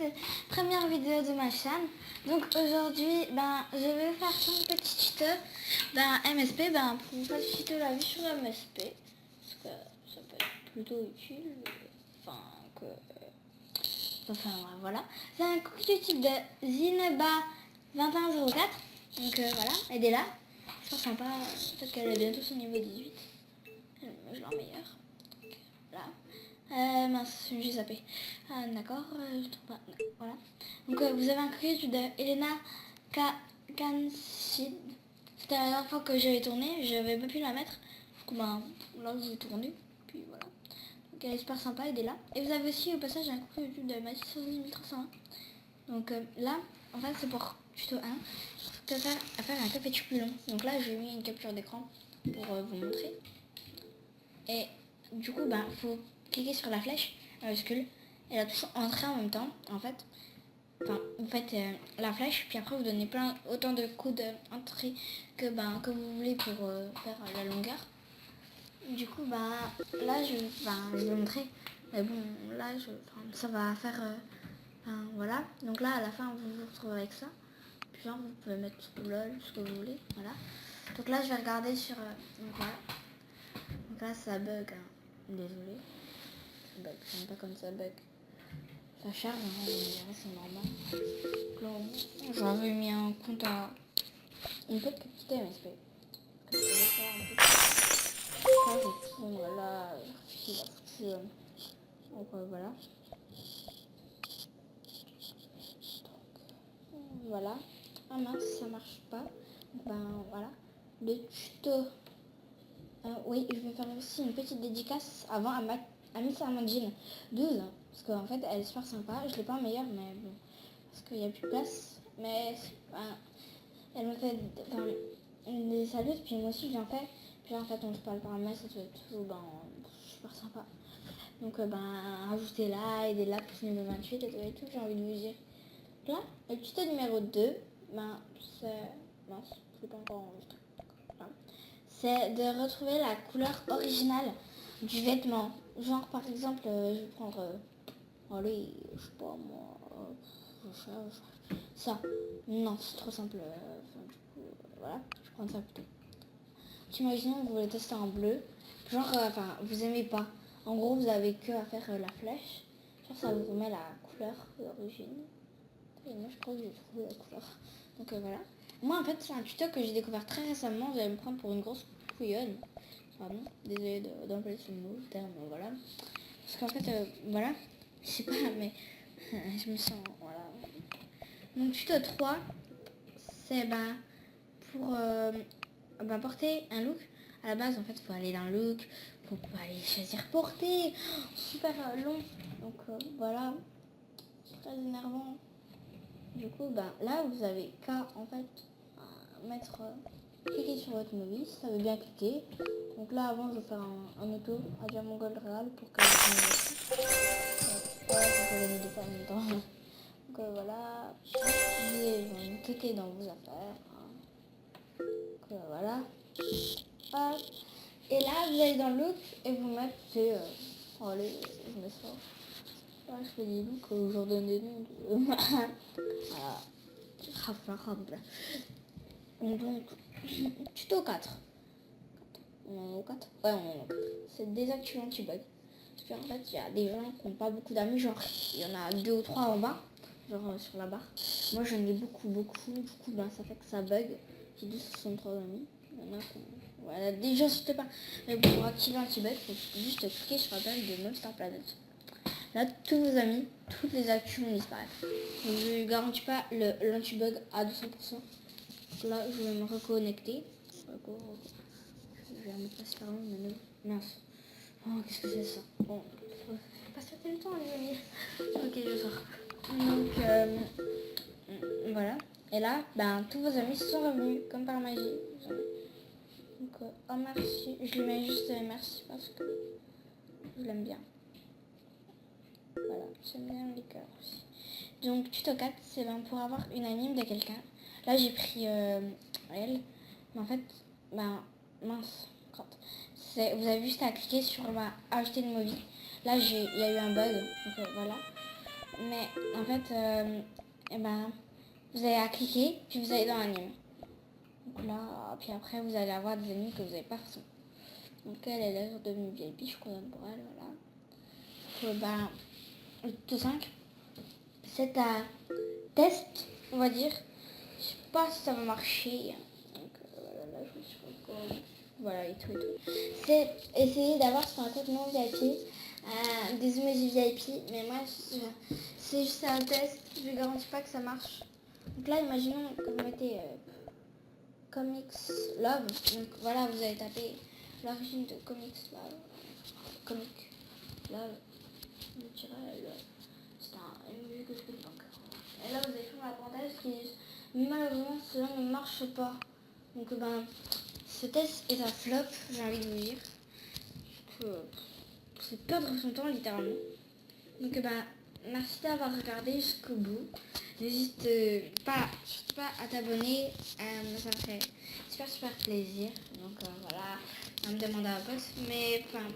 nouvelle première vidéo de ma chaîne. Donc aujourd'hui, je vais faire un petit tuto MSP, pour faciliter la vie sur MSP. Parce que ça peut être plutôt utile. Voilà. C'est un cookie utile de Zineba2104. Donc voilà, elle est là. C'est sympa, peut-être qu'elle est bientôt son niveau 18. Je l'en meilleur. Là. Mince, j'ai zappé. Ah, d'accord, je trouve pas. Non, voilà. Donc vous avez un courrier de Elena Kansid. C'était la dernière fois que j'avais tourné, j'avais pas pu la mettre. Du coup, là, je vais tourner. Puis voilà. Donc elle est super sympa, elle est là. Et vous avez aussi au passage un courrier YouTube de Mathis 16301. Donc là, en fait, c'est pour tuto 1. À faire un café plus long. Donc là, j'ai mis une capture d'écran pour vous montrer. Et du coup, faut cliquer sur la flèche majuscule et la touche entrée en même temps. En fait, vous faites la flèche, puis après vous donnez autant de codes entrée que vous voulez pour faire la longueur. Du coup, là, je vais vous montrer. Mais bon, là, ça va faire... voilà. Donc là, à la fin, vous vous retrouvez avec ça. Puis genre, vous pouvez mettre LOL, ce que vous voulez. Voilà. Donc là, je vais regarder sur... donc voilà. Donc là, ça bug. Désolé. Ça bug. J'aime pas comme ça bug. Ça charge, c'est normal. Là, j'avais mis un compte à une petite MSP. Là, je vais là, donc voilà. Voilà. Ah mince, ça marche pas. Voilà. Le tuto. Oui, je vais faire aussi une petite dédicace avant à Miss Amandine 12. Parce qu'en fait, elle est super sympa. Je l'ai pas en meilleure, mais bon. Parce qu'il n'y a plus de place. Mais elle me fait des saluts, puis moi aussi j'en fais. Puis là, en fait, on se parle par message et tout. Super sympa. Donc, rajoutez-la, aidez-la pour ce numéro 28 et tout, j'ai envie de vous dire. Là, le tuto numéro 2, c'est... Mince, je l'ai pas encore enregistré. C'est de retrouver la couleur originale du vêtement. Genre par exemple, je vais prendre, allez, je sais pas moi, ça. Non, c'est trop simple. Du coup, voilà, je prends ça plutôt. Imaginons que vous voulez tester en bleu. Genre, vous aimez pas. En gros, vous avez que à faire la flèche. Genre, ça vous remet la couleur d'origine. Et moi, je crois que j'ai trouvé la couleur. Donc voilà. Moi, en fait, c'est un tuto que j'ai découvert très récemment. Vous allez me prendre pour une grosse couillonne. Pardon, désolé d'employer ce mot, terme, voilà. Parce qu'en fait, voilà, je sais pas, mais je me sens, voilà. Donc tuto 3, c'est pour porter un look. À la base, en fait, il faut aller dans le look, pour aller choisir porter. Super long. Donc voilà, très énervant. Du coup, là, vous avez qu'à, en fait, cliquer sur votre mobile, si ça veut bien cliquer. Donc là, avant, je vais faire un auto à Diamant Gold Real pour que voilà, ça peut gagner des fois en même temps. Donc voilà, vous allez cliquer dans vos affaires. Donc voilà. Hop. Et là, vous allez dans le look et vous mettez... allez, je mets ça. Là, je fais des looks, je leur donne des noms de... voilà. Donc, tuto 4. On en a 4. Ouais, on en a 4. C'est désactiver anti-bug. Parce qu'en fait, il y a des gens qui n'ont pas beaucoup d'amis, genre il y en a 2 ou 3 en bas, genre sur la barre. Moi j'en ai beaucoup, du coup ça fait que ça bug. J'ai 263 amis. Il y en a qui... Voilà, déjà c'était pas. Mais pour activer anti-bug, il faut juste cliquer sur la page de Monster Planet. Là, tous vos amis, toutes les actions vont disparaître. Donc, je ne garantis pas l'anti-bug à 200%. Là, je vais me reconnecter. Je vais me passer par là, mais non. Mince. Oh, qu'est-ce que c'est ça? Bon, pas passer le temps, les amis. Ok, je sors. Donc, voilà. Et là, tous vos amis sont revenus, comme par magie. Donc, oh merci. Je lui mets juste merci parce que je l'aime bien. Voilà, j'aime bien les cœurs aussi. Donc, tuto 4, c'est pour avoir une anime de quelqu'un. Là, j'ai pris elle. Mais en fait, mince. Vous avez juste à cliquer sur ajouter une movie. Là, il y a eu un bug. Donc, voilà. Mais en fait, eh ben, vous allez à cliquer, puis vous allez dans anime. Donc là, puis après vous allez avoir des animes que vous n'avez pas forcément. Donc elle est là devenue VIP, je suis contente pour elle, voilà. Donc, le tout 5, c'est un test, on va dire. Je sais pas si ça va marcher. Donc voilà, là je suis encore. Voilà et tout et tout. C'est essayer d'avoir sur un compte non VIP des emojis VIP, mais moi c'est juste un test, je ne garantis pas que ça marche. Donc là imaginons que vous mettez Comics Love, donc voilà vous allez taper l'origine de Comics Love, Comic Love, naturel, c'est un emoji que je connais pas encore. Et là vous allez faire la parenthèse qui malheureusement cela ne marche pas. Donc ce test est un flop, j'ai envie de vous dire. C'est perdre son temps littéralement. Donc merci d'avoir regardé jusqu'au bout. N'hésite surtout pas à t'abonner, ça me fait super plaisir. Donc voilà, on me demande à un pote, mais enfin